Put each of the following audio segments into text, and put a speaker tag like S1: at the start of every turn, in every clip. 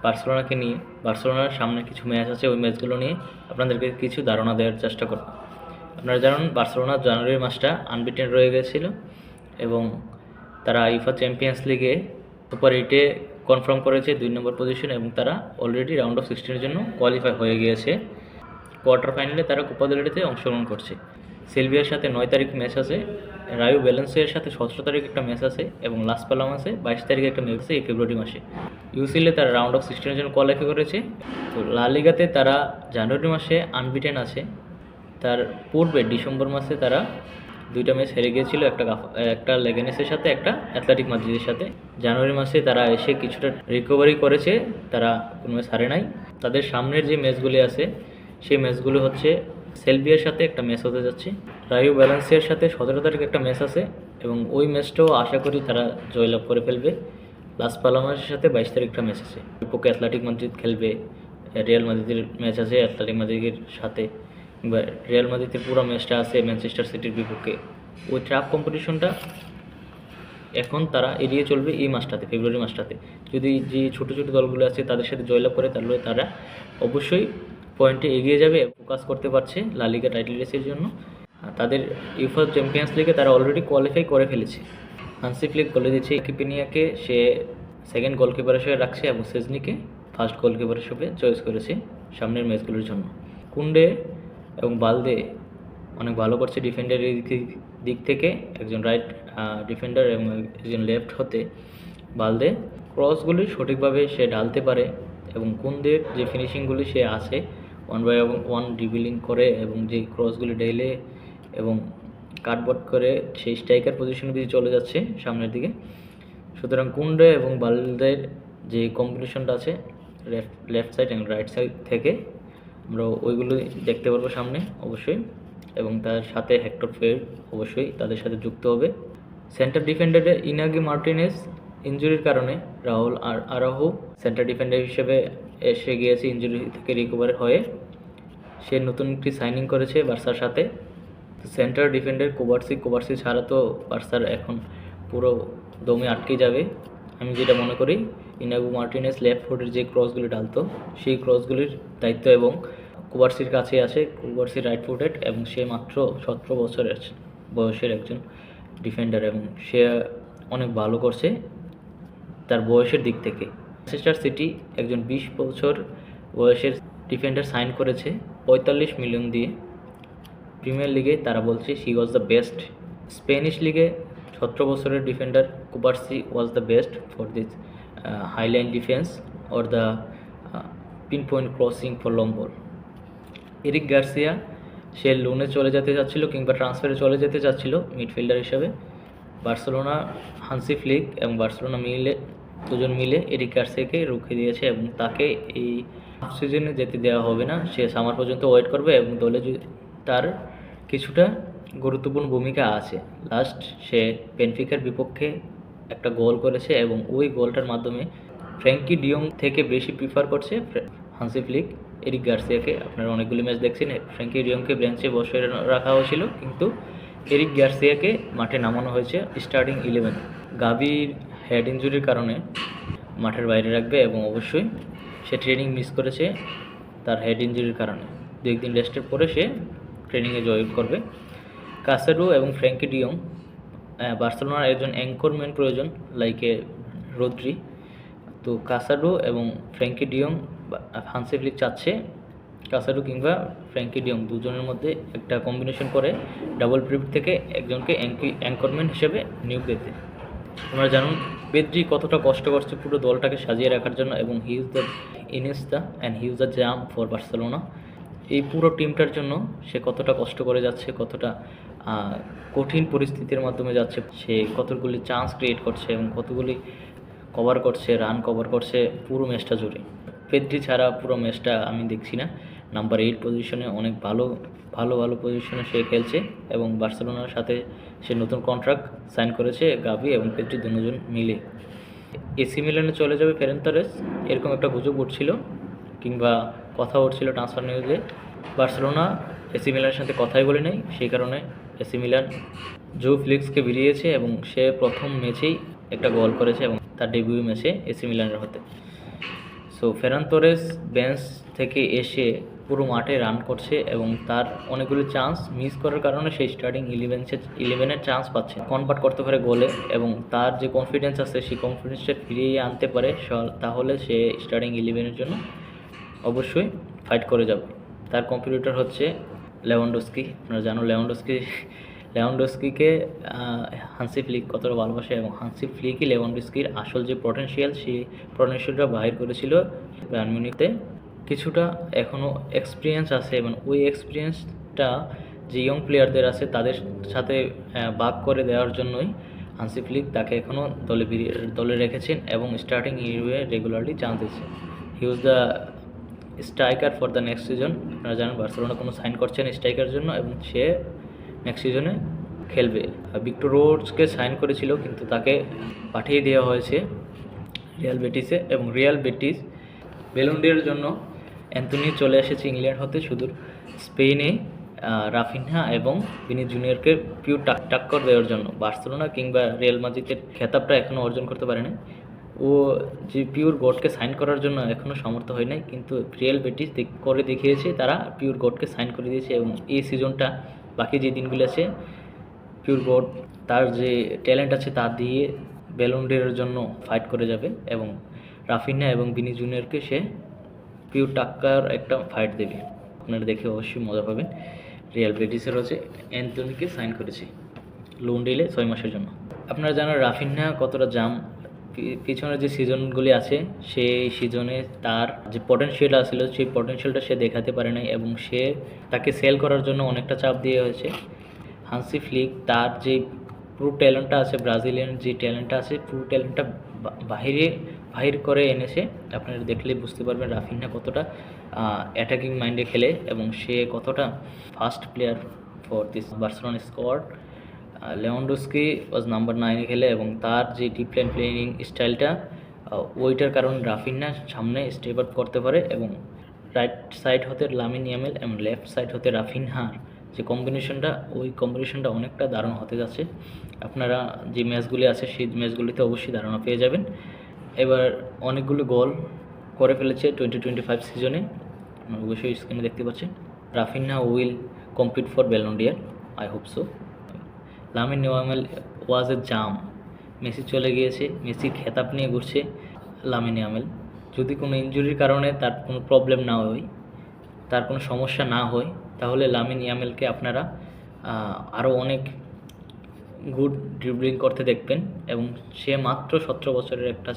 S1: বার্সেলোনাকে নিয়ে, বার্সেলোনার সামনে কিছু ম্যাচ আছে, ওই ম্যাচগুলো নিয়ে আপনাদেরকে কিছু ধারণা দেওয়ার চেষ্টা করব। আপনারা জানেন বার্সেলোনা জানুয়ারি মাসটা আনবিটেন রয়ে গেছিল এবং তারা ইউফা চ্যাম্পিয়ন্স লিগে সুপার 8-এ কনফার্ম করেছে 2 নম্বর পজিশন এবং তারা অলরেডি রাউন্ড অফ 16-এর জন্য কোয়ালিফাই হয়ে গিয়েছে। কোয়ার্টার ফাইনালে তারা কোপা দেল রেতে অংশগ্রহণ করছে। সেলভিয়ার সাথে 9 তারিখ ম্যাচ আছে, রায়ো ভ্যালেন্সিয়ার সাথে 17 তারিখ একটা ম্যাচ আছে এবং লাস পালামাসে 22 তারিখে একটা ম্যাচ আছে এই ফেব্রুয়ারি মাসে। ইউসিএলে তারা রাউন্ড অফ 16-এর জন্য কোয়ালিফাই করেছে। তো লা লিগাতে তারা জানুয়ারি মাসে আনবিটেন আছে। তার পূর্বে ডিসেম্বর মাসে তারা 2টা ম্যাচ হেরে গিয়েছিল, একটা লেগানেসের সাথে, একটা অ্যাথলেটিক মাদ্রিদের সাথে। জানুয়ারি মাসে তারা এসে কিছুটা রিকভারি করেছে, তারা কোনো ম্যাচ হারে নাই। তাদের সামনের যে ম্যাচগুলি আছে সেই ম্যাচগুলো হচ্ছে সেলভিয়ার সাথে একটা ম্যাচ হতে যাচ্ছে, রায়ো ভ্যালেন্সিয়ার সাথে 17 তারিখে একটা ম্যাচ আছে এবং ওই ম্যাচটাও আশা করি তারা জয়লাভ করে ফেলবে। লাস পালামাসের সাথে 22 তারিখ একটা ম্যাচ আছে, বিপক্ষে অ্যাথলেটিক মাদ্রিদ খেলবে। রিয়াল মাদ্রিদের ম্যাচ আছে অ্যাথলেটিক মাদ্রিদের সাথে, বা রিয়াল মাদ্রিদের পুরো ম্যাচটা আছে ম্যানচেস্টার সিটির বিপক্ষে। ওই ট্রাপ কম্পিটিশনটা এখন তারা এড়িয়ে চলবে এই মাসটাতে, ফেব্রুয়ারি মাসটাতে। যদি যে ছোটো ছোটো দলগুলো আছে তাদের সাথে জয়লাভ করে তাহলে তারা অবশ্যই পয়েন্টে এগিয়ে যাবে, ফোকাস করতে পারছে লা লিগা টাইটেল রেসের জন্য। তাদের ইউফা চ্যাম্পিয়ন্স লিগে তারা অলরেডি কোয়ালিফাই করে ফেলেছে। হান্সি ফ্লিক বলে দিচ্ছে কিপিনিয়াকে সে সেকেন্ড গোলকিপার হিসেবে রাখছে এবং সেজনিকে ফার্স্ট গোলকিপার হিসেবে চয়েস করেছে সামনের ম্যাচগুলোর জন্য। কুন্ডে এবং বালদে অনেক ভালো করছে ডিফেন্ডারের দিক থেকে, একজন রাইট ডিফেন্ডার এবং একজন লেফট হতে। বালদে ক্রসগুলি সঠিকভাবে সে ঢালতে পারে এবং কুন্দের যে ফিনিশিংগুলি সে আছে 1/1 ড্রিবলিং করে এবং যে ক্রসগুলি ঢেলে এবং কাটবট করে সেই স্ট্রাইকার পজিশনে দিয়ে চলে যাচ্ছে সামনের দিকে। সুতরাং কুন্ডে এবং বালদের যে কম্বিনেশনটা আছে লেফট সাইড এবং রাইট সাইড থেকে আমরা ওইগুলো দেখতে পারবো সামনে অবশ্যই, এবং তার সাথে হেক্টর ফের অবশ্যই তাদের সাথে যুক্ত হবে। সেন্টার ডিফেন্ডারে ইনাগি মার্টিনেজ ইনজুরির কারণে রাহুল আরাহু সেন্টার ডিফেন্ডার হিসেবে এসে গিয়েছে ইনজুরি থেকে রিকভার হয়ে। সে নতুন একটি সাইনিং করেছে বার্সার সাথে। সেন্টার ডিফেন্ডার কোবার্সি ছাড়া তো বার্সার এখন পুরো দমে আটকে যাবে। আমি যেটা মনে করি ইনাগু মার্টিনেজ লেফট ফুটের যে ক্রসগুলি ঢালতো সেই ক্রসগুলির দায়িত্ব এবং কোবার্সির কাছে আসে। কোবার্সি রাইট ফুটেড এবং সে মাত্র 17 বছরের বয়সের একজন ডিফেন্ডার এবং সে অনেক ভালো করছে তার বয়সের দিক থেকে। ম্যানচেস্টার সিটি একজন 20 বছর বয়সের ডিফেন্ডার সাইন করেছে 45 মিলিয়ন দিয়ে। প্রিমিয়ার লিগে তারা বলছে she was the best. Spanish লিগে 17 বছরের defender Cubarsi was the best for this high line defence or the pin point crossing for long ball. Eric Garcia সে লোনে চলে যেতে চাচ্ছিল কিংবা ট্রান্সফারে চলে যেতে চাচ্ছিল মিডফিল্ডার হিসাবে। বার্সেলোনা হান্সি ফ্লিক এবং বার্সেলোনা দুজন মিলে এরিক গার্সিয়াকে রুখে দিয়েছে এবং তাকে এই হাফ সিজনে যেতে দেওয়া হবে না, সে সামার পর্যন্ত ওয়েট করবে এবং দলে তার কিছুটা গুরুত্বপূর্ণ ভূমিকা আছে। লাস্ট সে বেনফিকার বিপক্ষে একটা গোল করেছে এবং ওই গোলটার মাধ্যমে ফ্র্যাঙ্কি ডিয়ং থেকে বেশি প্রিফার করছে হান্সি ফ্লিক এরিক গার্সিয়াকে। আপনারা অনেকগুলি ম্যাচ দেখছেন, ফ্র্যাঙ্কি ডিয়ংকে বেঞ্চে বসে রাখা হয়েছিল কিন্তু এরিক গার্সিয়াকে মাঠে নামানো হয়েছে স্টার্টিং 11। গাভির হেড ইনজুরির কারণে মাঠের বাইরে রাখবে এবং অবশ্যই সে ট্রেনিং মিস করেছে তার হেড ইনজুরির কারণে। 2 দিন রেস্টের পরে সে ট্রেনিংয়ে জয়েন করবে। কাসেডো এবং ফ্র্যাঙ্কি ডিয়ং, বার্সেলোনার একজন অ্যাঙ্করম্যান প্রয়োজন লাইকে রদ্রি। তো কাসাডো এবং ফ্র্যাঙ্কি ডিয়ং হান্সি ফ্লিক চাচ্ছে কাসাডো কিংবা ফ্র্যাঙ্কি ডিয়ং দুজনের মধ্যে একটা কম্বিনেশন করে ডাবল পিভট থেকে একজনকে অ্যাঙ্করম্যান হিসেবে নিয়োগ দিতে। তোমরা জানুন পেদ্রি কতটা কষ্ট করছে পুরো দলটাকে সাজিয়ে রাখার জন্য এবং he is the Iniesta and he is the jam for Barcelona. এই পুরো টিমটার জন্য সে কতটা কষ্ট করে যাচ্ছে, কতটা কঠিন পরিস্থিতির মাধ্যমে যাচ্ছে, সে কতগুলি চান্স ক্রিয়েট করছে এবং কতগুলি কভার করছে, রান কভার করছে পুরো ম্যাচটা জুড়ে। পেদ্রি ছাড়া পুরো ম্যাচটা আমি দেখছি না। নাম্বার 8 পজিশনে অনেক ভালো পজিশনে সে খেলছে এবং বার্সেলোনার সাথে সে নতুন কন্ট্রাক্ট সাইন করেছে গাভি এবং পেদ্রি দুজন মিলে। এসি মিলানে চলে যাবে ফেরান তোরেস, এরকম একটা গুজব উঠছিল কিংবা কথা উঠছিল ট্রান্সফার নিউজে। বার্সেলোনা এসি মিলানের সাথে কথাই বলে নেই, সেই কারণে এসি মিলান জো ফ্লিক্সকে বেরিয়েছে এবং সে প্রথম ম্যাচেই একটা গোল করেছে এবং তার ডেবিউ ম্যাচে এসি মিলানের হতে। So so Ferran Torres bench থেকে এসে পুরো মাঠে রান করছে এবং তার অনেকগুলো চান্স মিস করার কারণে সেই স্টার্টিং 11-এর চান্স পাচ্ছে, কনভার্ট করতে পারে গোলে এবং তার যে কনফিডেন্স আছে সেই কনফিডেন্সটা ফিরিয়ে আনতে পারে, তাহলে সে স্টার্টিং 11-এর জন্য অবশ্যই ফাইট করে যাবে। তার কম্পিটিটর হচ্ছে লেভানডস্কি। আপনারা জানো লেভানডস্কিকে হান্সি ফ্লিক কতটা ভালোবাসে এবং হান্সি ফ্লিকই লেভানডস্কির আসল যে পটেনশিয়াল সেই পটেনশিয়ালটা বাহির করেছিল বায়ার্ন মিউনিখতে। কিছুটা এখনও এক্সপিরিয়েন্স আছে এবং ওই এক্সপিরিয়েন্সটা যে ইয়ং প্লেয়ারদের আছে তাদের সাথে ভাগ করে দেওয়ার জন্যই হান্সি ফ্লিক তাকে এখনও দলে রেখেছেন এবং স্টার্টিং 11-এ রেগুলারলি চান্স দিচ্ছে। He was the striker for the next season. আপনারা জানেন বার্সেলোনা কোনো সাইন করছেন স্ট্রাইকার জন্য এবং সে নেক্সট সিজনে খেলবে। ভিক্টর রোডসকে সাইন করেছিল কিন্তু তাকে পাঠিয়ে দেওয়া হয়েছে রিয়াল বেটিসে এবং রিয়াল বেটিস ব্যালন ডি'র জন্য অ্যান্থনি চলে এসেছে ইংল্যান্ড হতে সুদূর স্পেনে রাফিনহা এবং ভিনি জুনিয়রকে পিওর টাক্কর দেওয়ার জন্য। বার্সেলোনা কিংবা রিয়াল মাদ্রিদের খেতাবটা এখনও অর্জন করতে পারেনি, ও যে পিওর গডকে সাইন করার জন্য এখনও সমর্থ হয় নাই, কিন্তু রিয়াল বেটিস করে দেখিয়েছে তারা পিওর গডকে সাইন করে দিয়েছে এবং এই সিজনটা বাকি যে দিনগুলো আছে পিওর গড তার যে ট্যালেন্ট আছে তা দিয়ে ব্যালন ডি'র জন্য ফাইট করে যাবে এবং রাফিনহা এবং ভিনি জুনিয়রকে সে পিওর টাক্কার একটা ফাইট দেবে। আপনারা দেখে অবশ্যই মজা পাবেন। রিয়াল বেটিসের হচ্ছে অ্যান্থনিকে সাইন করেছে লোন ডিলে 6 মাসের জন্য। আপনারা জানেন রাফিনহা কতটা পিছনের যে সিজনগুলি আছে সেই সিজনে তার যে পটেনশিয়াল আসছিল সেই পটেনশিয়ালটা সে দেখাতে পারে নাই এবং তাকে সেল করার জন্য অনেকটা চাপ দিয়ে হয়েছে। হান্সি ফ্লিক তার যে পুরো ট্যালেন্টটা আছে, ব্রাজিলিয়ান যে ট্যালেন্টটা আছে পুরো ট্যালেন্টটা বাহির করে এনেছে। আপনারা দেখলে বুঝতে পারবেন রাফিনহা কতটা অ্যাটাকিং মাইন্ডে খেলে এবং সে কতটা fast player for this Barcelona squad. Lewandowski was number 9-এ খেলে এবং তার যে ডিপ লাইন প্লেয়িং স্টাইলটা ওইটার কারণে রাফিনহা সামনে স্টেপ আপ করতে পারে এবং রাইট সাইড হতে লামিন ইয়ামাল এবং লেফট সাইড হতে রাফিনহার যে ওই কম্বিনেশনটা অনেকটা দারুণ হতে যাচ্ছে। আপনারা যে ম্যাচগুলি আছে সেই ম্যাচগুলিতে অবশ্যই ধারণা পেয়ে যাবেন। এবার অনেকগুলো গোল করে ফেলেছে 2025 সিজনে, অবশ্যই স্ক্রিনে দেখতে পাচ্ছেন। Raphinha will compete for Ballon d'Or, I hope so. Lamine Yamal was a gem, Messi চলে গিয়েছে, মেসি খেতাব নিয়ে ঘুরছে লামিন ইয়ামাল। যদি কোনো ইনজুরির কারণে তার কোনো প্রবলেম না হয়, তার কোনো সমস্যা না হয়, তাহলে লামিন ইয়ামালকে আপনারা আরও অনেক গুড ড্রিবলিং করতে দেখবেন এবং সে মাত্র 17 বছরের একটা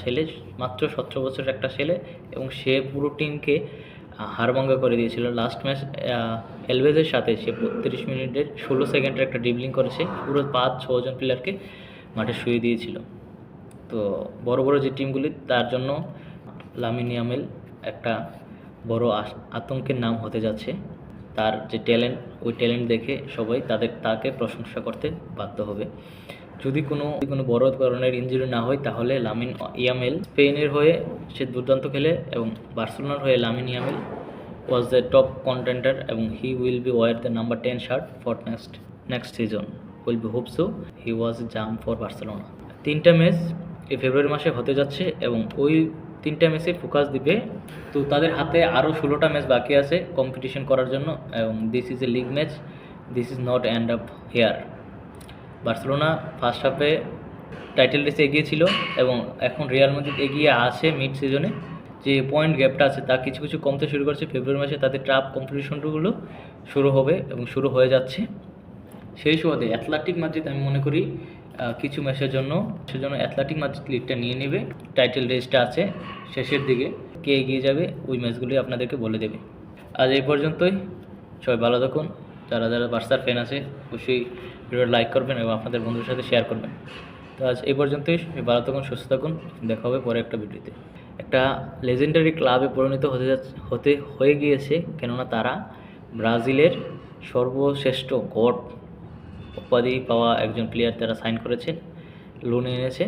S1: ছেলে এবং সে পুরো টিমকে হাড়ভাঙ্গা করে দিয়েছিল। লাস্ট ম্যাচ এলভেজের সাথে সে 32 মিনিটের 16 সেকেন্ডের একটা ড্রিবলিং করেছে, পুরো 5-6 জন প্লেয়ারকে মাঠে শুয়ে দিয়েছিল। তো বড় বড় যে টিমগুলি তার জন্য লামিন ইয়ামাল একটা বড় আতঙ্কের নাম হতে যাচ্ছে। তার যে ট্যালেন্ট, ওই ট্যালেন্ট দেখে সবাই তাকে প্রশংসা করতে বাধ্য হবে। যদি কোনো বড় ধরনের ইনজুরি না হয় তাহলে লামিন ইয়ামাল স্পেনের হয়ে সে দুর্দান্ত খেলে এবং বার্সেলোনার হয়ে Lamine Yamal was the top contender এবং he will be wear the number 10 shirt for next season. Will be hope so he was gem for Barcelona. 3টা ম্যাচ এই ফেব্রুয়ারি মাসে হতে যাচ্ছে এবং ওই 3টা ম্যাচে ফোকাস দিবে। তো তাদের হাতে আরও 16টা ম্যাচ বাকি আছে কম্পিটিশন করার জন্য এবং this is a league match, this is not end up hair. Barcelona first হাফে টাইটেল রেসে এগিয়ে ছিল এবং এখন রিয়াল মাদ্রিদ এগিয়ে আছে মিড সিজনে। যে পয়েন্ট গ্যাপটা আছে তা কিছু কমতে শুরু করছে। ফেব্রুয়ারি মাসে তাদের ট্রাপ কম্পিটিশনগুলো শুরু হবে এবং শুরু হয়ে যাচ্ছে। সেই সুবাদে অ্যাথলেটিক মাদ্রিদ আমি মনে করি কিছু ম্যাচের জন্য অ্যাথলেটিক মাদ্রিদ লিগটা নিয়ে নেবে। টাইটেল রেসটা আছে শেষের দিকে, কে এগিয়ে যাবে ওই ম্যাচগুলি আপনাদেরকে বলে দেবে। আজ এই পর্যন্তই, সবাই ভালো থাকুন। যারা বার্সার ফ্যান আছে অবশ্যই ভিডিওটা লাইক করবেন এবং আপনাদের বন্ধুদের সাথে শেয়ার করবেন। তো আজ এই পর্যন্তই, ভালো থাকুন, সুস্থ থাকুন, দেখা হবে পরে একটা ভিডিওতে। একটা লেজেন্ডারি ক্লাবে পরিণত হয়ে গিয়েছে, কেননা তারা ব্রাজিলের সর্বশ্রেষ্ঠ গড উপাধি পাওয়া একজন প্লেয়ার তারা সাইন করেছে, লোনে এনেছে।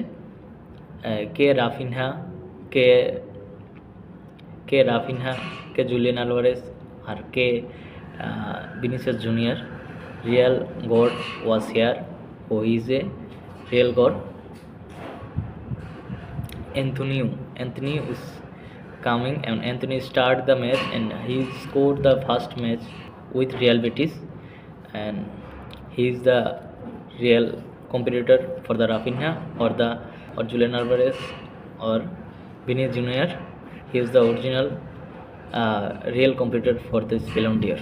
S1: কে জুলিয়ান আলভারেজ আর কে Vinicius Junior. Real god was here, ও is a real god. Anthony is coming, and Anthony started the match and he scored the first match with Real Betis, and he is the real competitor for the Rafinha or Julian Alvarez or Vinicius Junior. He is the original real competitor for this Ballon d'Or.